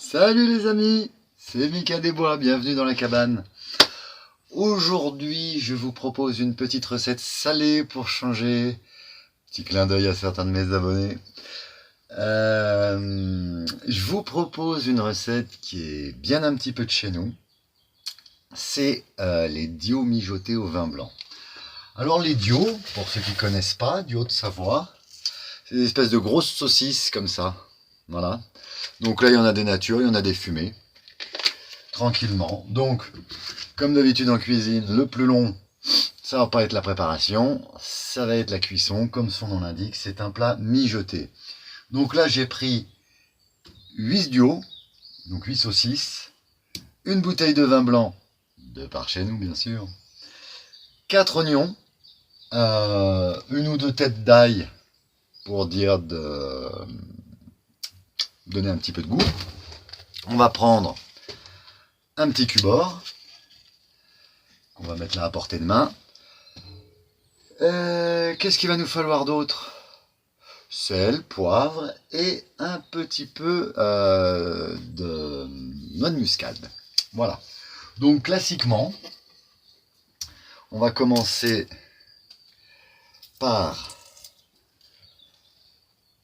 Salut les amis, c'est Mika Desbois, bienvenue dans la cabane. Aujourd'hui, je vous propose une petite recette salée pour changer. Petit clin d'œil à certains de mes abonnés. Je vous propose une recette qui est bien un petit peu de chez nous. C'est les diaux mijotés au vin blanc. Alors les diaux, pour ceux qui ne connaissent pas, diaux de Savoie, c'est des espèces de grosses saucisses comme ça. Voilà. Donc là, il y en a des natures, il y en a des fumées. Tranquillement. Donc, comme d'habitude en cuisine, le plus long, ça va pas être la préparation, ça va être la cuisson. Comme son nom l'indique, c'est un plat mijoté. Donc là, j'ai pris 8 diaux, donc 8 saucisses, une bouteille de vin blanc, de par chez nous bien sûr, 4 oignons, une ou deux têtes d'ail pour dire de donner un petit peu de goût. On va prendre un petit cubord qu'on va mettre là à portée de main. Qu'est-ce qu'il va nous falloir d'autre? Sel, poivre et un petit peu de noix de muscade. Voilà. Donc classiquement, on va commencer par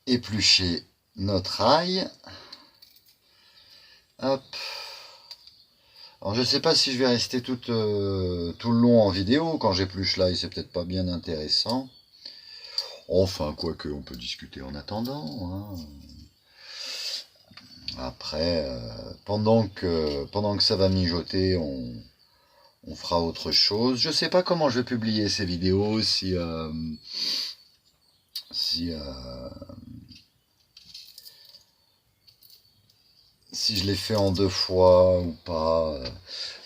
éplucher notre ail. Hop. Alors je ne sais pas si je vais rester tout le long en vidéo. Quand j'épluche l'ail, c'est peut-être pas bien intéressant. Enfin, quoique, on peut discuter en attendant. Hein. Après, pendant que ça va mijoter, on fera autre chose. Je ne sais pas comment je vais publier ces vidéos, si je les fais en 2 fois ou pas.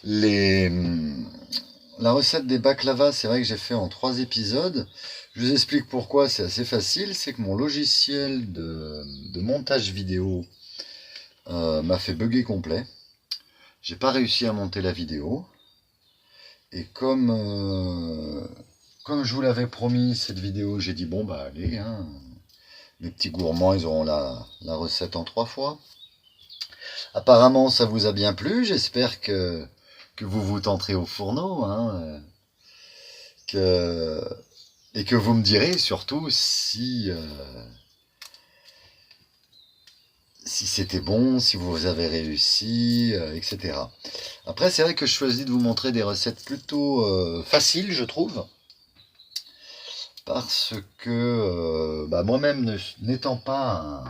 La recette des baklava, c'est vrai que j'ai fait en 3 épisodes. Je vous explique pourquoi, c'est assez facile. C'est que mon logiciel de montage vidéo m'a fait bugger complet. J'ai pas réussi à monter la vidéo. Et comme je vous l'avais promis, cette vidéo, j'ai dit bon bah allez, hein, les petits gourmands, ils auront la recette en 3 fois. Apparemment, ça vous a bien plu. J'espère que vous vous tenterez au fourneau. Hein, et que vous me direz surtout si c'était bon, si vous avez réussi, etc. Après, c'est vrai que je choisis de vous montrer des recettes plutôt faciles, je trouve. Parce que moi-même, n'étant pas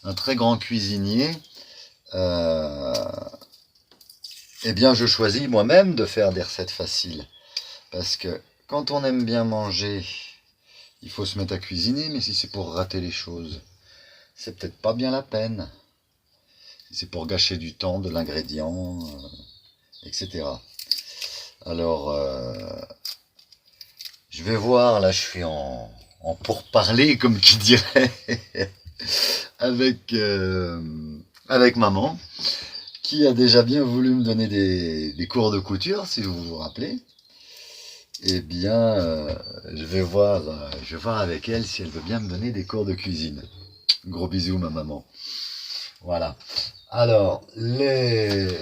un très grand cuisinier, eh bien, je choisis moi-même de faire des recettes faciles. Parce que quand on aime bien manger, il faut se mettre à cuisiner, mais si c'est pour rater les choses, c'est peut-être pas bien la peine. Si c'est pour gâcher du temps, de l'ingrédient, etc. Alors, je vais voir, là je suis en pourparler, comme qui dirait, avec maman, qui a déjà bien voulu me donner des cours de couture, si vous vous rappelez. Eh bien, je vais voir avec elle si elle veut bien me donner des cours de cuisine. Gros bisous, ma maman. Voilà. Alors, l'ail,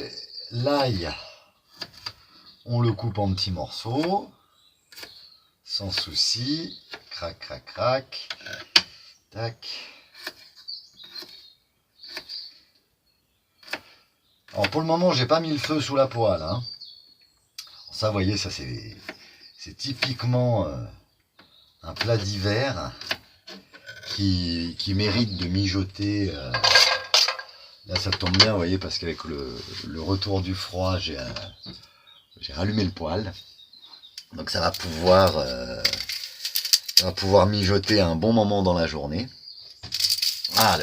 on le coupe en petits morceaux, sans souci. Crac, crac, crac. Tac. Alors, pour le moment, j'ai pas mis le feu sous la poêle. Hein. Ça, vous voyez, ça c'est typiquement un plat d'hiver qui mérite de mijoter. Là, ça tombe bien, vous voyez, parce qu'avec le retour du froid, j'ai rallumé le poêle. Donc ça va pouvoir mijoter un bon moment dans la journée. Ah,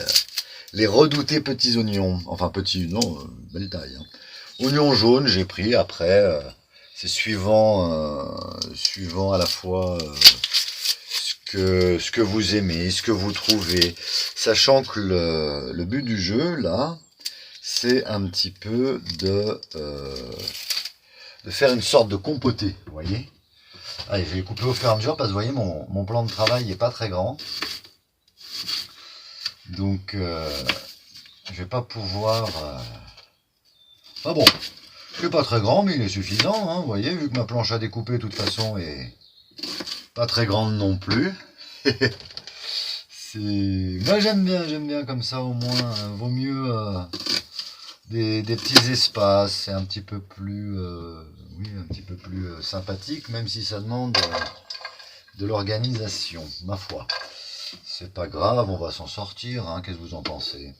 les redoutés petits oignons. Enfin, petits, non, belle taille. Hein. Oignons jaunes, j'ai pris. Après, c'est suivant à la fois ce que vous aimez, ce que vous trouvez. Sachant que le but du jeu, là, c'est un petit peu de faire une sorte de compoté, vous voyez. Allez, je vais couper au fur et à mesure parce que vous voyez, mon plan de travail n'est pas très grand. Donc, je vais pas pouvoir... Ah bon, c'est pas très grand, mais il est suffisant, hein, vous voyez, vu que ma planche à découper, de toute façon, est pas très grande non plus. Moi j'aime bien comme ça au moins, vaut mieux des petits espaces, c'est un petit peu plus, oui, un petit peu plus sympathique, même si ça demande de l'organisation, ma foi. C'est pas grave, on va s'en sortir, hein, qu'est-ce que vous en pensez?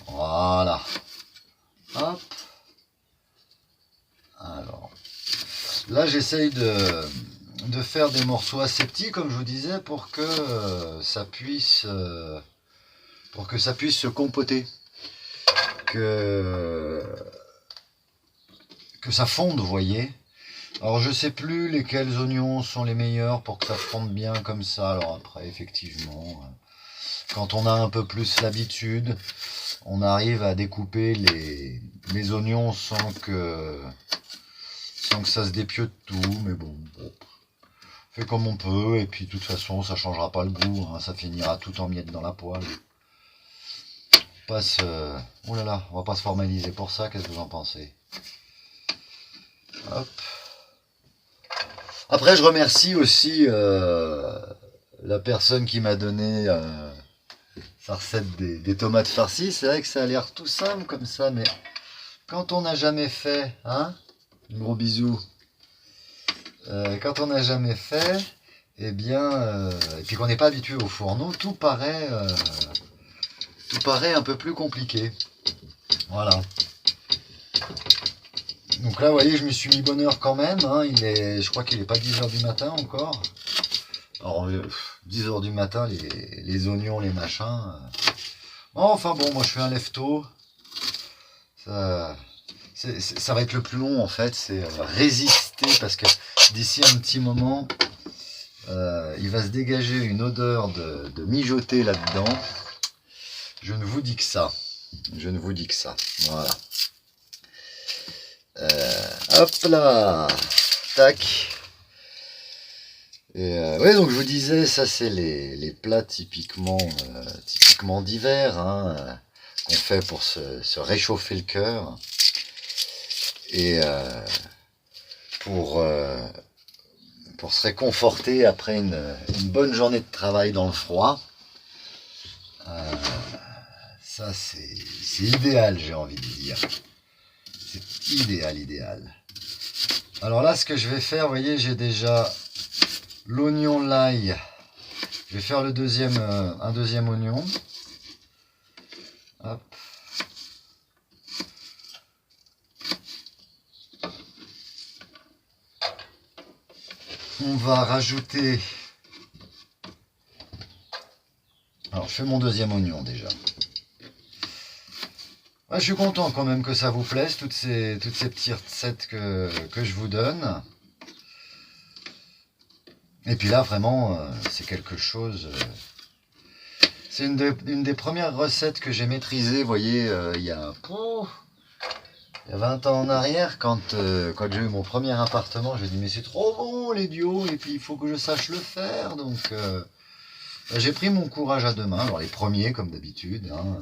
Voilà. Hop. Alors, là j'essaye de faire des morceaux assez petits, comme je vous disais, pour que ça puisse se compoter, que ça fonde, vous voyez. Alors je sais plus lesquels oignons sont les meilleurs pour que ça fonde bien comme ça. Alors après, effectivement, quand on a un peu plus l'habitude, on arrive à découper les oignons sans que ça se dépieute tout, mais bon, on fait comme on peut, et puis de toute façon ça changera pas le goût, hein, ça finira tout en miettes dans la poêle. Oh là là, on va pas se formaliser pour ça, qu'est-ce que vous en pensez? Hop. Après je remercie aussi la personne qui m'a donné sa recette des tomates farcies. C'est vrai que ça a l'air tout simple comme ça, mais quand on n'a jamais fait, hein, gros bisous, quand on n'a jamais fait, eh bien, et puis qu'on n'est pas habitué au fourneau, tout paraît un peu plus compliqué. Voilà. Donc là, vous voyez, je me suis mis bonne heure quand même, hein, je crois qu'il n'est pas 10h du matin encore. Alors, 10h du matin, les oignons, les machins. Enfin bon, moi je fais un lève-tôt. Ça va être le plus long en fait, c'est résister, parce que d'ici un petit moment, il va se dégager une odeur de mijoter là-dedans. Je ne vous dis que ça. Je ne vous dis que ça. Voilà. Hop là. Tac. Et ouais, donc je vous disais, ça c'est les plats typiquement d'hiver, hein, qu'on fait pour se réchauffer le cœur. Et pour se réconforter après une bonne journée de travail dans le froid. Ça c'est idéal, j'ai envie de dire. C'est idéal. Alors là, ce que je vais faire, vous voyez, j'ai déjà l'oignon, l'ail. Je vais faire un deuxième oignon. Hop. On va rajouter... Alors, je fais mon deuxième oignon déjà. Ouais, je suis content quand même que ça vous plaise, toutes ces petites recettes que je vous donne. Et puis là, vraiment, c'est quelque chose... c'est une des premières recettes que j'ai maîtrisées, vous voyez, il y a 20 ans en arrière, quand j'ai eu mon premier appartement, j'ai dit mais c'est trop bon les duos, et puis il faut que je sache le faire, donc j'ai pris mon courage à deux mains, alors les premiers comme d'habitude, hein,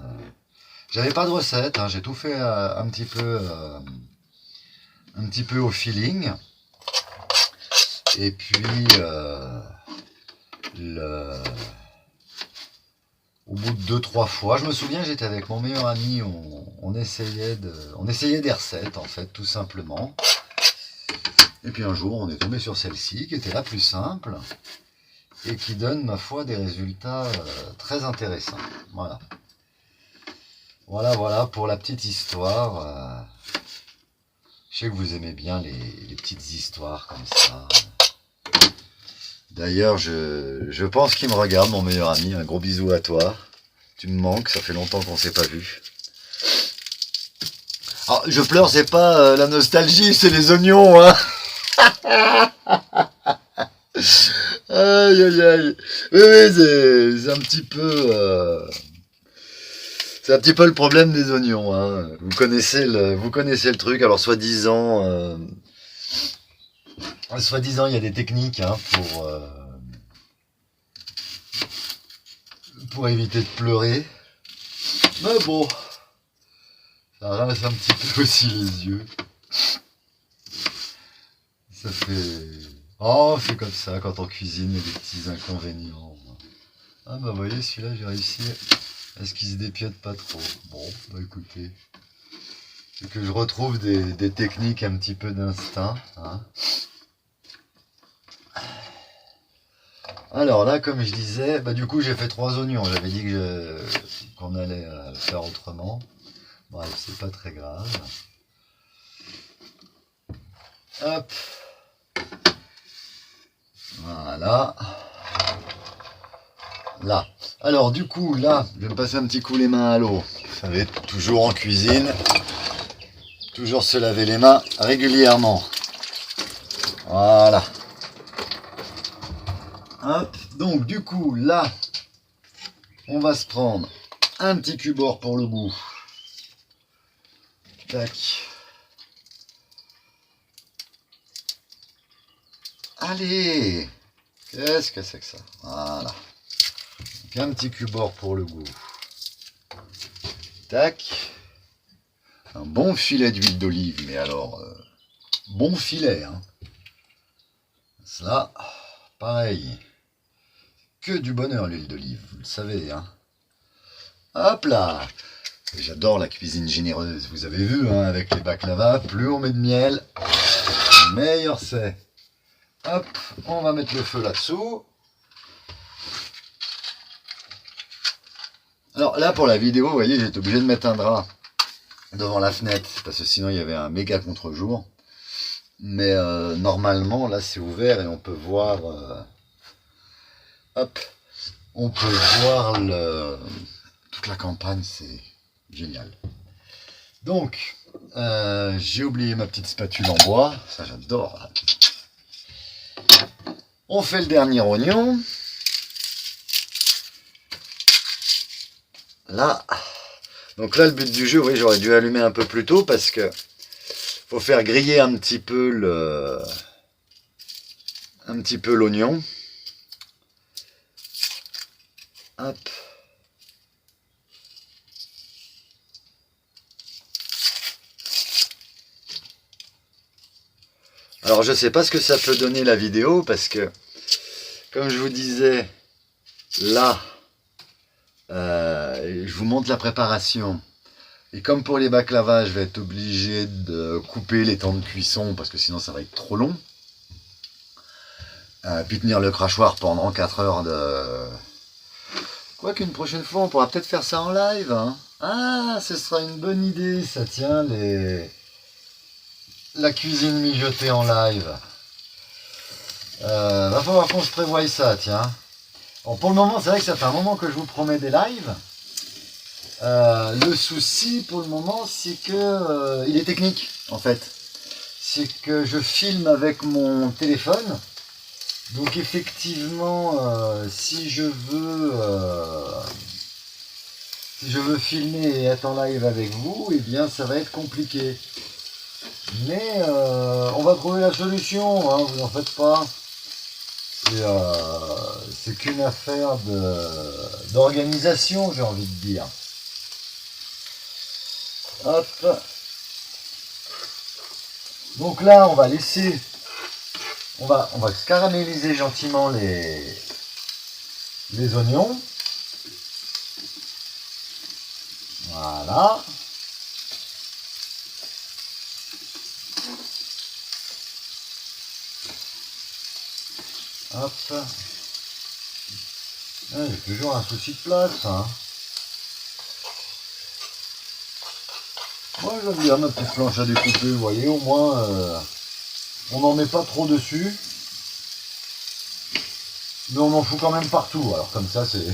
j'avais pas de recette, hein, j'ai tout fait un petit peu au feeling, et puis au bout de 2-3 fois, je me souviens, j'étais avec mon meilleur ami, on essayait des recettes, en fait, tout simplement. Et puis un jour, on est tombé sur celle-ci, qui était la plus simple, et qui donne, ma foi, des résultats très intéressants. Voilà. Voilà pour la petite histoire. Je sais que vous aimez bien les petites histoires comme ça. D'ailleurs, je pense qu'il me regarde, mon meilleur ami. Un gros bisou à toi. Tu me manques, ça fait longtemps qu'on s'est pas vu. Alors, je pleure, c'est pas la nostalgie, c'est les oignons, hein. Aïe. Oui, c'est un petit peu... c'est un petit peu le problème des oignons, hein. Vous connaissez le truc. Alors, soi-disant, il y a des techniques, hein, pour éviter de pleurer. Mais bon, ça rince un petit peu aussi les yeux. Ça fait... Oh, c'est comme ça quand on cuisine, il y a des petits inconvénients. Ah bah vous voyez, celui-là, j'ai réussi à ce qu'il se dépiète pas trop. Bon, bah écoutez, c'est que je retrouve des techniques un petit peu d'instinct. Hein. Alors là, comme je disais, bah du coup j'ai fait 3 oignons. J'avais dit qu'on allait le faire autrement. Bref, c'est pas très grave. Hop. Voilà. Là. Alors du coup, là, je vais me passer un petit coup les mains à l'eau. Vous savez, toujours en cuisine. Toujours se laver les mains régulièrement. Voilà. Hop. Donc du coup, là, on va se prendre un petit cubord pour le goût. Tac. Allez. Qu'est-ce que c'est que ça? Voilà. Donc, un petit cubord pour le goût. Tac. Un bon filet d'huile d'olive, mais alors, bon filet. Hein. Cela, pareil. Que du bonheur l'huile d'olive, vous le savez. Hein. Hop là. J'adore la cuisine généreuse, vous avez vu, hein, avec les baklava, plus on met de miel, meilleur c'est. Hop, on va mettre le feu là-dessous. Alors là, pour la vidéo, vous voyez, j'étais obligé de mettre un drap devant la fenêtre, parce que sinon il y avait un méga contre-jour. Mais normalement, là c'est ouvert et on peut voir... hop, on peut voir toute la campagne, c'est génial. Donc, j'ai oublié ma petite spatule en bois, ça j'adore. On fait le dernier oignon. Là, donc là le but du jeu, oui, j'aurais dû allumer un peu plus tôt parce que faut faire griller un petit peu l'oignon. Hop. Alors je sais pas ce que ça peut donner la vidéo parce que comme je vous disais là je vous montre la préparation et comme pour les baklava je vais être obligé de couper les temps de cuisson parce que sinon ça va être trop long puis tenir le crachoir pendant 4 heures de... Quoi qu'une prochaine fois on pourra peut-être faire ça en live hein. Ah, ce sera une bonne idée ça, tient, la cuisine mijotée en live. Va falloir qu'on se prévoie ça, tiens. Bon, pour le moment, c'est vrai que ça fait un moment que je vous promets des lives. Le souci pour le moment, c'est que il est technique en fait. C'est que je filme avec mon téléphone. Donc effectivement, si je veux filmer et être en live avec vous, eh bien ça va être compliqué. Mais on va trouver la solution, hein, vous en faites pas. C'est qu'une affaire d'organisation, j'ai envie de dire. Hop. Donc là, on va laisser... On va caraméliser gentiment les oignons. Voilà. Hop. J'ai toujours un souci de place. Hein. Moi j'aime bien ma petite planche à découper, vous voyez, au moins on n'en met pas trop dessus. Mais on en fout quand même partout, alors comme ça c'est...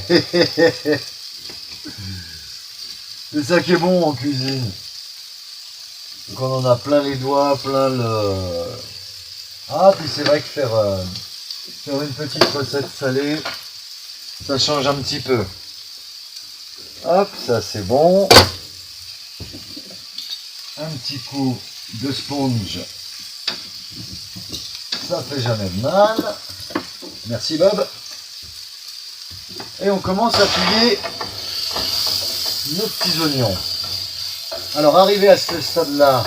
c'est ça qui est bon en cuisine. Donc on en a plein les doigts, plein le... Ah, puis c'est vrai que faire une petite recette salée, ça change un petit peu. Hop, ça c'est bon. Un petit coup de sponge, ça fait jamais de mal. Merci Bob. Et on commence à plier nos petits oignons. Alors arrivé à ce stade-là,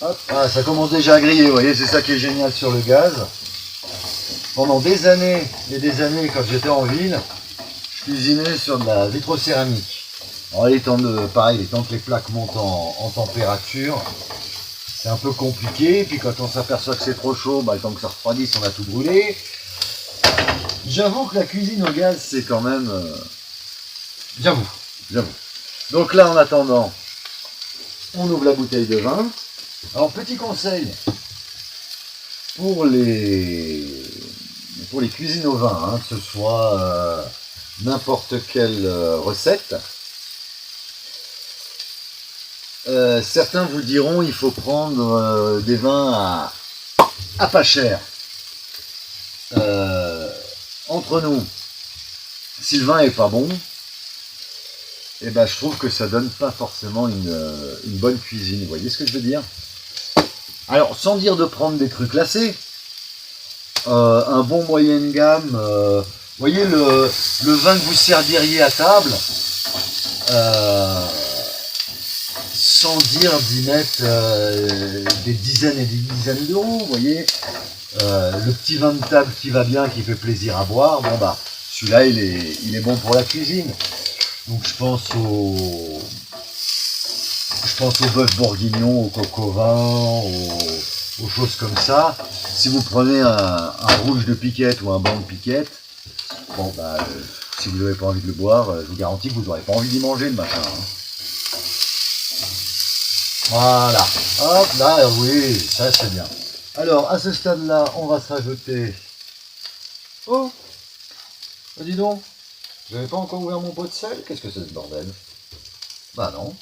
ah, ça commence déjà à griller, vous voyez, c'est ça qui est génial sur le gaz. Pendant des années et des années, quand j'étais en ville, je cuisinais sur de la vitrocéramique. Alors pareil, les temps que les plaques montent en température, c'est un peu compliqué. Puis quand on s'aperçoit que c'est trop chaud, le temps que ça refroidisse, on a tout brûlé. J'avoue que la cuisine au gaz, c'est quand même... J'avoue. Donc là, en attendant, on ouvre la bouteille de vin. Alors, petit conseil pour les cuisines au vin, que ce soit n'importe quelle recette. Certains vous diront il faut prendre des vins à pas cher. Entre nous, si le vin est pas bon, je trouve que ça donne pas forcément une bonne cuisine. Vous voyez ce que je veux dire? Alors, sans dire de prendre des trucs classés, un bon moyenne gamme, vous voyez le vin que vous serviriez à table, sans dire d'y mettre des dizaines et des dizaines d'euros, vous voyez, le petit vin de table qui va bien, qui fait plaisir à boire, celui-là il est bon pour la cuisine. Donc je pense au bœuf bourguignon, au coq au vin, aux choses comme ça. Si vous prenez un rouge de piquette ou un blanc de piquette, si vous n'avez pas envie de le boire, je vous garantis que vous n'aurez pas envie d'y manger le machin. Voilà. Hop, là, oui, ça c'est bien. Alors, à ce stade-là, on va se rajouter... Oh, dis donc, j'avais pas encore ouvert mon pot de sel. Qu'est-ce que c'est ce bordel? Bah non.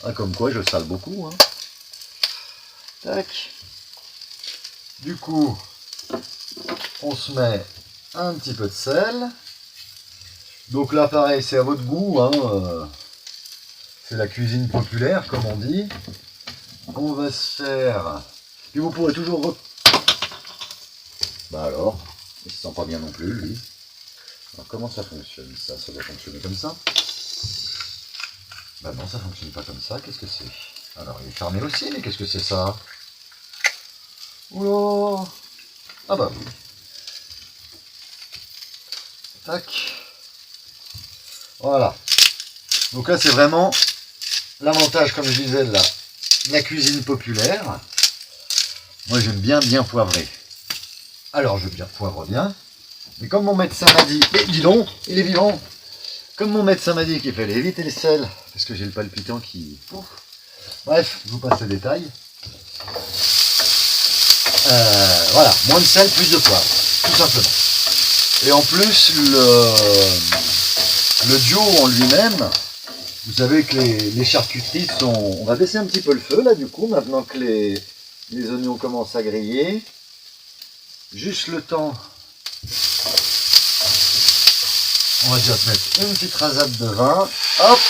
Ah, comme quoi, je sale beaucoup. Tac. Du coup, on se met un petit peu de sel. Donc là, pareil, c'est à votre goût. C'est la cuisine populaire, comme on dit. On va se faire... Puis vous pourrez toujours... Bah alors, il se sent pas bien non plus, lui. Alors comment ça fonctionne, ça? Ça doit fonctionner comme ça. Bah non, ça fonctionne pas comme ça. Qu'est-ce que c'est? Alors, il est fermé aussi, mais qu'est-ce que c'est ça? Oula! Ah bah oui. Tac. Voilà. Donc là, c'est vraiment l'avantage, comme je disais, de la cuisine populaire. Moi, j'aime bien poivrer. Alors, je poivre bien. Mais comme mon médecin m'a dit... dis donc, il est vivant! Comme mon médecin m'a dit qu'il fallait éviter le sel, parce que j'ai le palpitant qui... Ouf. Bref, je vous passe les détails. Voilà, moins de sel, plus de poivre, tout simplement. Et en plus, le duo en lui-même, vous savez que les charcuteries sont... On va baisser un petit peu le feu, là, du coup, maintenant que les oignons commencent à griller. Juste le temps... On va déjà se mettre une petite rasade de vin. Hop!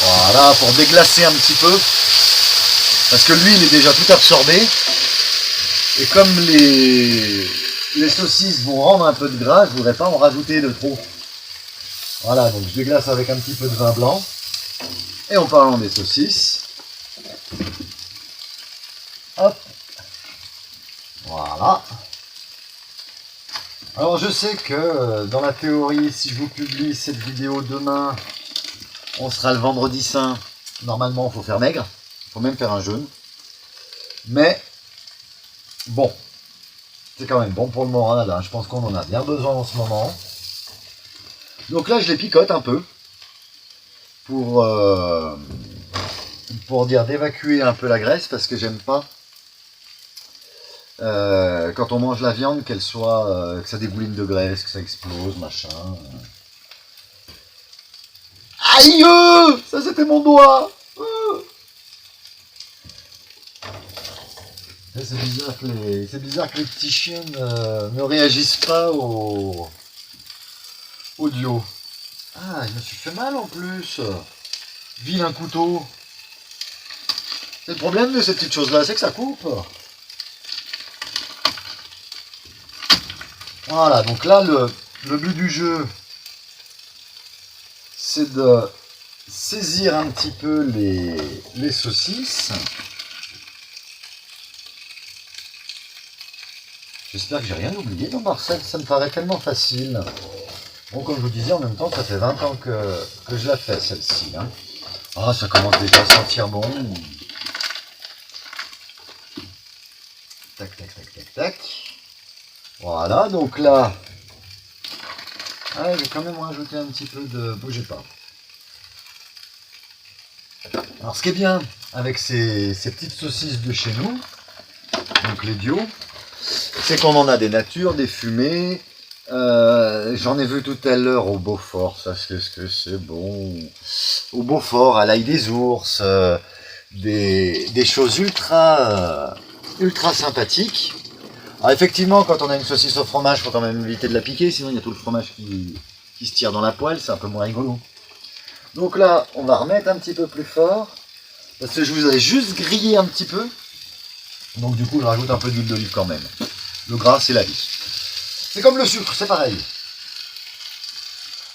Voilà, pour déglacer un petit peu. Parce que l'huile est déjà tout absorbée. Et comme les saucisses vont rendre un peu de gras, je ne voudrais pas en rajouter de trop. Voilà, donc je déglace avec un petit peu de vin blanc. Et en parlant des saucisses, hop, voilà. Alors je sais que dans la théorie, si je vous publie cette vidéo demain, on sera le vendredi saint. Normalement, il faut faire maigre. Il faut même faire un jeûne. Mais, bon, c'est quand même bon pour le moral. Je pense qu'on en a bien besoin en ce moment. Donc là, je les picote un peu. Pour dire d'évacuer un peu la graisse. Parce que j'aime pas, quand on mange la viande, qu'elle soit, que ça dégouline de graisse, que ça explose, machin. Aïe! Ça c'était mon doigt! C'est bizarre que les petits chiens ne réagissent pas au duo. Ah, je me suis fait mal en plus. Vilain couteau. Le problème de ces petites choses là, c'est que ça coupe. Voilà, donc là, le but du jeu, c'est de saisir un petit peu les saucisses. J'espère que j'ai rien oublié dans Marcel, ça me paraît tellement facile. Bon, comme je vous disais, en même temps, ça fait 20 ans que je la fais, celle-ci. Hein. Ah, ça commence déjà à sentir bon. Tac, tac, tac, tac, tac. Voilà, donc là, je vais quand même rajouter un petit peu de... Bougez pas. Alors, ce qui est bien avec ces petites saucisses de chez nous, donc les Dio, c'est qu'on en a des natures, des fumées. J'en ai vu tout à l'heure au Beaufort, ça c'est ce que c'est bon. Au Beaufort, à l'ail des ours, des choses ultra sympathiques. Alors effectivement, quand on a une saucisse au fromage, il faut quand même éviter de la piquer, sinon il y a tout le fromage qui se tire dans la poêle, c'est un peu moins rigolo. Donc là, on va remettre un petit peu plus fort, parce que je vous avais juste grillé un petit peu. Donc du coup, je rajoute un peu d'huile d'olive quand même. Le gras, c'est la vie. C'est comme le sucre, c'est pareil.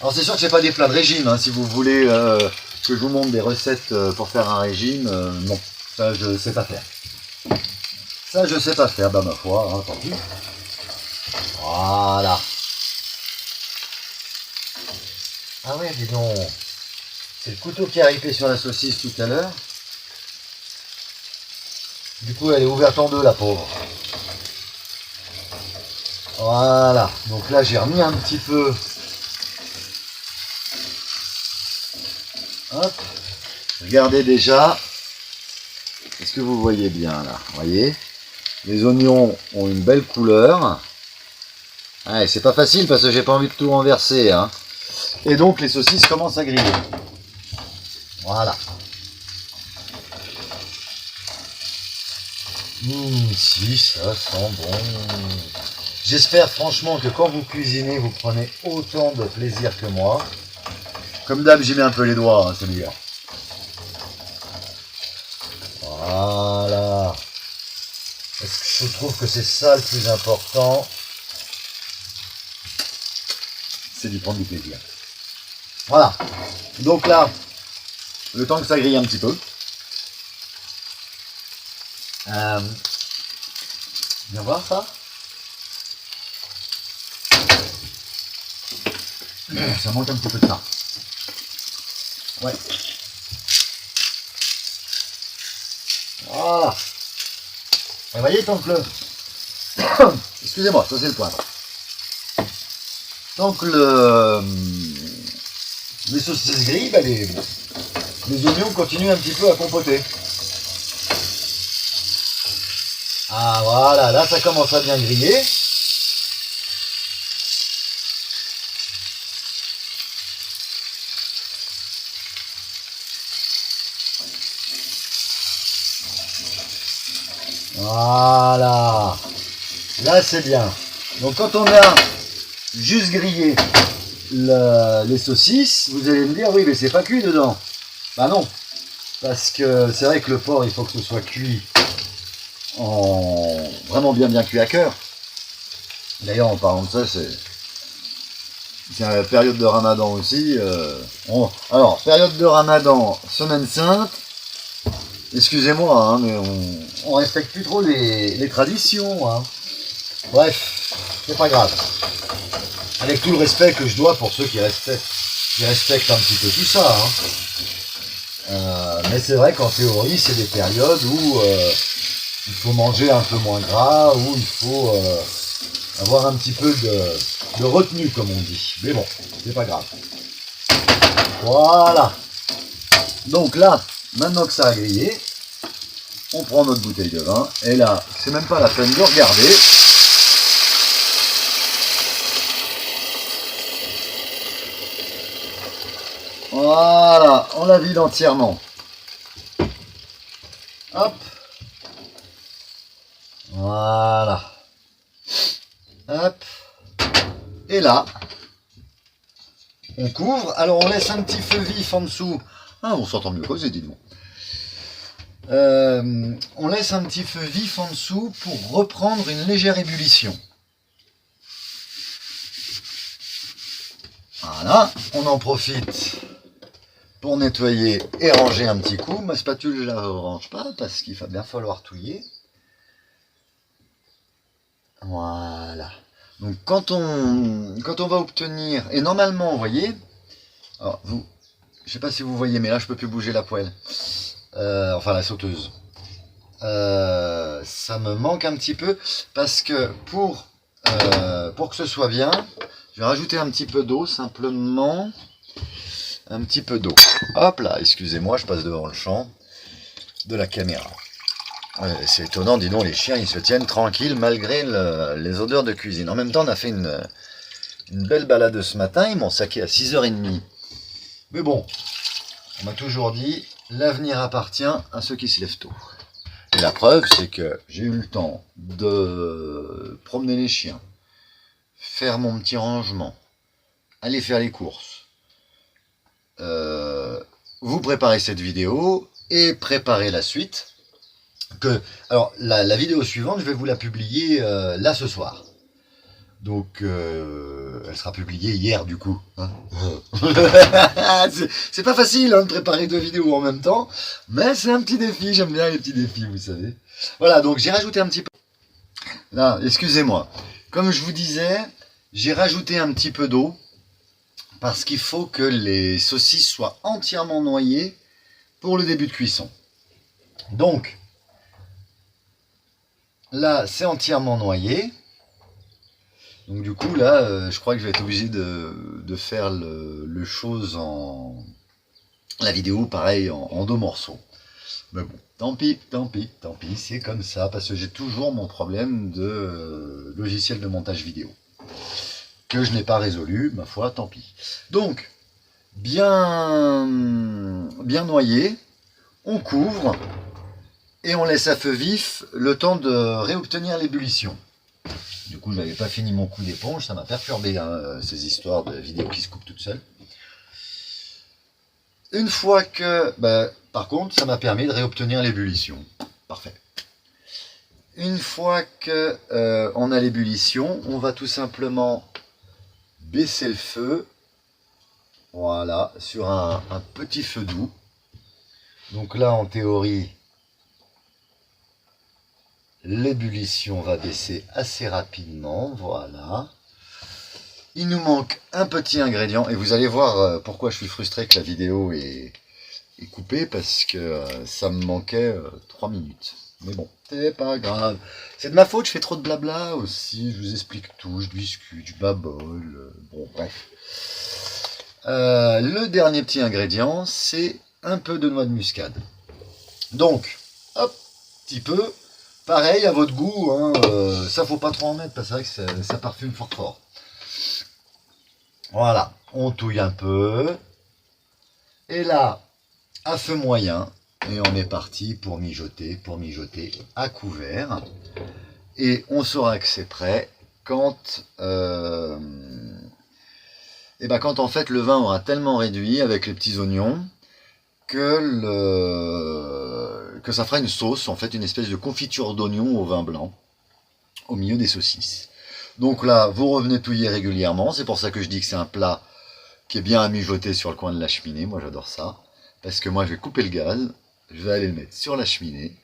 Alors c'est sûr que c'est pas des plats de régime, hein. Si vous voulez que je vous montre des recettes pour faire un régime, non, ça je sais pas faire. Ça je sais pas faire, bah ma foi, hein, tant pis. Voilà. Ah ouais, dis donc. C'est le couteau qui a ripé sur la saucisse tout à l'heure. Du coup, elle est ouverte en deux, la pauvre. Voilà. Donc là, j'ai remis un petit peu. Hop. Regardez déjà. Est-ce que vous voyez bien là? Vous voyez? Les oignons ont une belle couleur. Ouais, c'est pas facile parce que j'ai pas envie de tout renverser. Hein. Et donc, les saucisses commencent à griller. Voilà. Si, ça sent bon. J'espère franchement que quand vous cuisinez, vous prenez autant de plaisir que moi. Comme d'hab, j'y mets un peu les doigts, hein, c'est meilleur. Voilà. Parce que je trouve que c'est ça le plus important. C'est d'y prendre du plaisir. Voilà. Donc là, le temps que ça grille un petit peu. Viens voir ça. Ça manque un petit peu de ça. Ouais. Voilà. Et vous voyez, tant que le... Excusez-moi, ça c'est le poivre. Tant que les saucisses grillent, bah les oignons continuent un petit peu à compoter. Ah voilà, là ça commence à bien griller. Voilà. Là c'est bien. Donc quand on a juste grillé les saucisses, vous allez me dire oui mais c'est pas cuit dedans. Bah non. Parce que c'est vrai que le porc il faut que ce soit cuit vraiment bien cuit à cœur. D'ailleurs en parlant de ça, c'est la période de Ramadan aussi. Alors, période de Ramadan, semaine sainte, excusez-moi, hein, mais on respecte plus trop les traditions. Hein. Bref, c'est pas grave. Avec tout le respect que je dois pour ceux qui respectent un petit peu tout ça. Hein. Mais c'est vrai qu'en théorie, c'est des périodes où il faut manger un peu moins gras, où il faut avoir un petit peu de retenue, comme on dit. Mais bon, c'est pas grave. Voilà. Donc là, maintenant que ça a grillé, on prend notre bouteille de vin. Et là, c'est même pas la peine de regarder. Voilà, on la vide entièrement. Hop. Voilà. Hop. Et là, on couvre. Alors on laisse un petit feu vif en dessous. Ah, on s'entend mieux causer, dis donc. On laisse un petit feu vif en dessous pour reprendre une légère ébullition. Voilà, on en profite pour nettoyer et ranger un petit coup. Ma spatule, je la range pas parce qu'il va bien falloir touiller. Voilà. Donc quand on va obtenir, et normalement, vous voyez, alors je sais pas si vous voyez, mais là je peux plus bouger la poêle, enfin la sauteuse. Ça me manque un petit peu parce que pour que ce soit bien, je vais rajouter un petit peu d'eau, simplement un petit peu d'eau. Hop là, excusez-moi, je passe devant le champ de la caméra. C'est étonnant, dis donc, les chiens ils se tiennent tranquilles malgré les odeurs de cuisine. En même temps, on a fait une belle balade ce matin, ils m'ont saqué à 6h30. Mais bon, on m'a toujours dit, l'avenir appartient à ceux qui se lèvent tôt. Et la preuve, c'est que j'ai eu le temps de promener les chiens, faire mon petit rangement, aller faire les courses, vous préparer cette vidéo et préparer la suite. Alors, la vidéo suivante, je vais vous la publier là ce soir. Donc, elle sera publiée hier du coup. Hein. C'est pas facile de préparer 2 vidéos en même temps, mais c'est un petit défi, j'aime bien les petits défis, vous savez. Voilà, donc j'ai rajouté un petit peu... Là, excusez-moi. Comme je vous disais, j'ai rajouté un petit peu d'eau, parce qu'il faut que les saucisses soient entièrement noyées pour le début de cuisson. Donc, là, c'est entièrement noyé. Donc du coup là, je crois que je vais être obligé de faire le chose la vidéo pareil en 2 morceaux. Mais bon, tant pis, c'est comme ça, parce que j'ai toujours mon problème de logiciel de montage vidéo, que je n'ai pas résolu, ma foi, tant pis. Donc, bien noyé, on couvre, et on laisse à feu vif le temps de réobtenir l'ébullition. Du coup, je n'avais pas fini mon coup d'éponge, ça m'a perturbé, hein, ces histoires de vidéos qui se coupent toutes seules. Une fois que... par contre, ça m'a permis de réobtenir l'ébullition. Parfait. Une fois que on a l'ébullition, on va tout simplement baisser le feu. Voilà, sur un petit feu doux. Donc là, en théorie, l'ébullition va baisser assez rapidement, voilà. Il nous manque un petit ingrédient, et vous allez voir pourquoi je suis frustré que la vidéo est coupée, parce que ça me manquait 3 minutes. Mais bon, c'est pas grave. C'est de ma faute, je fais trop de blabla aussi, je vous explique tout, je discute, je babole, bon bref. Le dernier petit ingrédient, c'est un peu de noix de muscade. Donc, hop, petit peu. Pareil, à votre goût, hein, ça faut pas trop en mettre parce que c'est vrai que ça parfume fort fort. Voilà, on touille un peu. Et là, à feu moyen, et on est parti pour mijoter à couvert. Et on saura que c'est prêt quand, quand en fait le vin aura tellement réduit avec les petits oignons que ça fera une sauce, en fait une espèce de confiture d'oignon au vin blanc, au milieu des saucisses. Donc là, vous revenez touiller régulièrement, c'est pour ça que je dis que c'est un plat qui est bien à mijoter sur le coin de la cheminée, moi j'adore ça, parce que moi je vais couper le gaz, je vais aller le mettre sur la cheminée,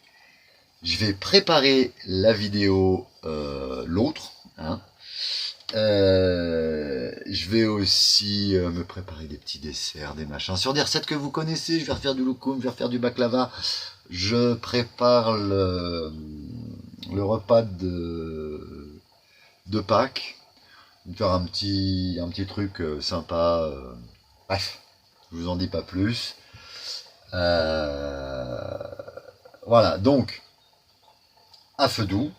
je vais préparer la vidéo, l'autre, hein. Je vais aussi me préparer des petits desserts, des machins. Sur des recettes que vous connaissez, je vais refaire du loukoum, je vais refaire du baklava. Je prépare le repas de Pâques. Je vais faire un petit truc sympa. Bref, je vous en dis pas plus. Voilà, donc, à feu doux.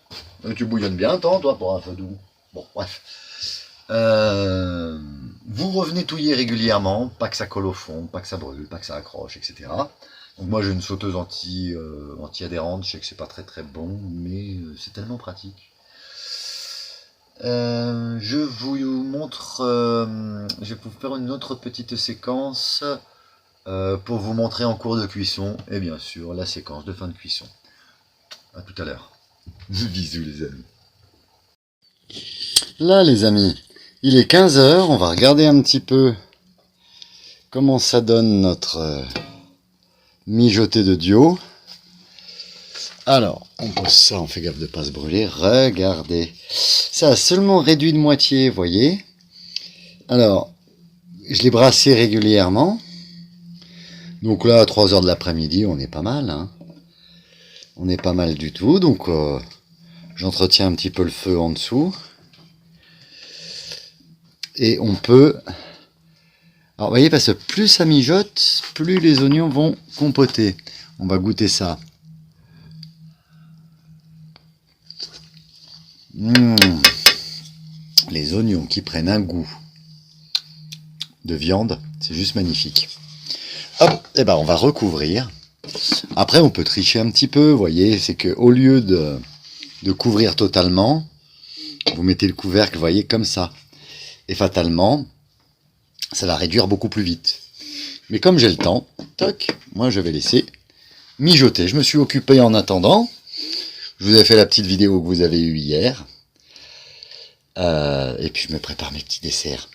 Tu bouillonnes bien, toi, pour un feu doux. Bon, bref. Vous revenez touiller régulièrement, pas que ça colle au fond, pas que ça brûle, pas que ça accroche, etc. Donc moi j'ai une sauteuse anti-adhérente, je sais que c'est pas très très bon, mais c'est tellement pratique. Je vous montre, je vais vous faire une autre petite séquence pour vous montrer en cours de cuisson, et bien sûr la séquence de fin de cuisson. A tout à l'heure. Bisous les amis. Là les amis, Il est 15 h, on va regarder un petit peu comment ça donne notre mijoté de Dio. Alors, on pose ça, on fait gaffe de ne pas se brûler. Regardez, ça a seulement réduit de moitié, vous voyez. Alors, je l'ai brassé régulièrement. Donc là, à 3 h de l'après-midi, on est pas mal. Hein. On est pas mal du tout. Donc, j'entretiens un petit peu le feu en dessous. Et on peut... Alors, vous voyez, parce que plus ça mijote, plus les oignons vont compoter. On va goûter ça. Les oignons qui prennent un goût de viande, c'est juste magnifique. Hop, et ben on va recouvrir. Après, on peut tricher un petit peu, vous voyez, c'est que au lieu de couvrir totalement, vous mettez le couvercle, vous voyez, comme ça. Et fatalement, ça va réduire beaucoup plus vite. Mais comme j'ai le temps, toc, moi je vais laisser mijoter. Je me suis occupé en attendant. Je vous ai fait la petite vidéo que vous avez eue hier. Et puis je me prépare mes petits desserts.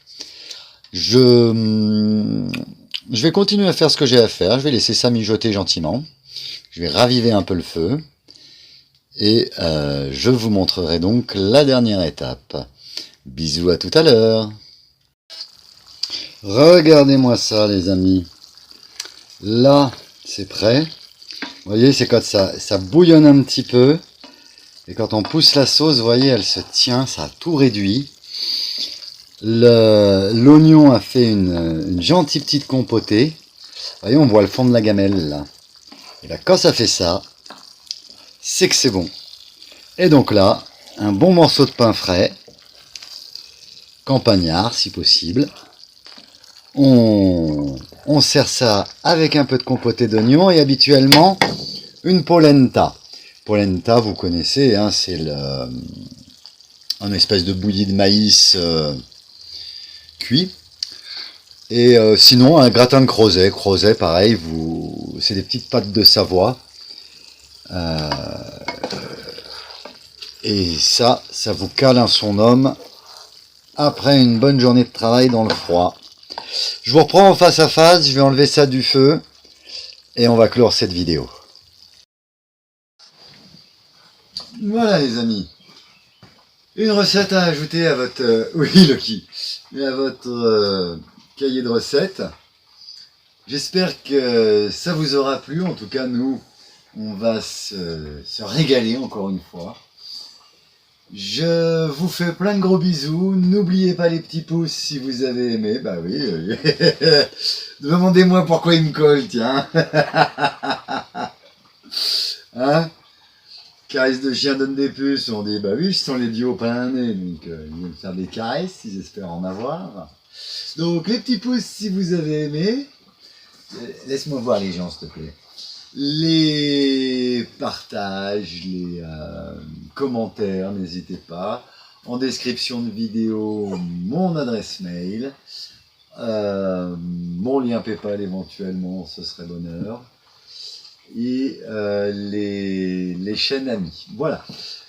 Je vais continuer à faire ce que j'ai à faire. Je vais laisser ça mijoter gentiment. Je vais raviver un peu le feu. Et je vous montrerai donc la dernière étape. Bisous, à tout à l'heure. Regardez-moi ça, les amis. Là, c'est prêt. Vous voyez, c'est quand ça bouillonne un petit peu. Et quand on pousse la sauce, vous voyez, elle se tient, ça a tout réduit. L'oignon a fait une gentille petite compotée. Vous voyez, on voit le fond de la gamelle, là. Et là, quand ça fait ça, c'est que c'est bon. Et donc là, un bon morceau de pain frais, campagnard, si possible. On sert ça avec un peu de compotée d'oignon et habituellement, une polenta. Polenta, vous connaissez, hein, c'est un espèce de bouillie de maïs cuit. Et sinon, un gratin de crozet. Crozet, pareil, c'est des petites pâtes de Savoie. Et ça vous cale un son homme après une bonne journée de travail dans le froid. Je vous reprends en face à face, je vais enlever ça du feu et on va clore cette vidéo. Voilà les amis, une recette à ajouter à votre oui Loki, à votre cahier de recettes. J'espère que ça vous aura plu. En tout cas, nous, on va se régaler encore une fois. Je vous fais plein de gros bisous. N'oubliez pas les petits pouces si vous avez aimé. Bah oui. Demandez-moi pourquoi il me colle, tiens. Hein? Caresses de chien donne des puces, on dit bah oui, je sens les dios plein nez, donc ils vont me faire des caresses, ils espèrent en avoir. Donc les petits pouces si vous avez aimé, laisse-moi voir les gens s'il te plaît. Les partages, les commentaires, n'hésitez pas. En description de vidéo, mon adresse mail, mon lien PayPal éventuellement, ce serait bonheur. Et les chaînes amies. Voilà.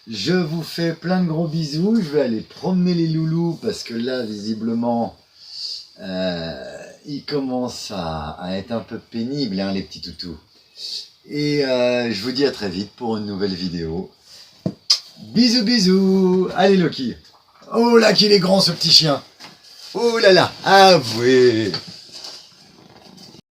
Je vous fais plein de gros bisous. Je vais aller promener les loulous parce que là, visiblement, ils commencent à être un peu pénibles, hein, les petits toutous. Et je vous dis à très vite pour une nouvelle vidéo. Bisous, bisous. Allez, Loki. Oh là, qu'il est grand ce petit chien. Oh là là. Ah oui.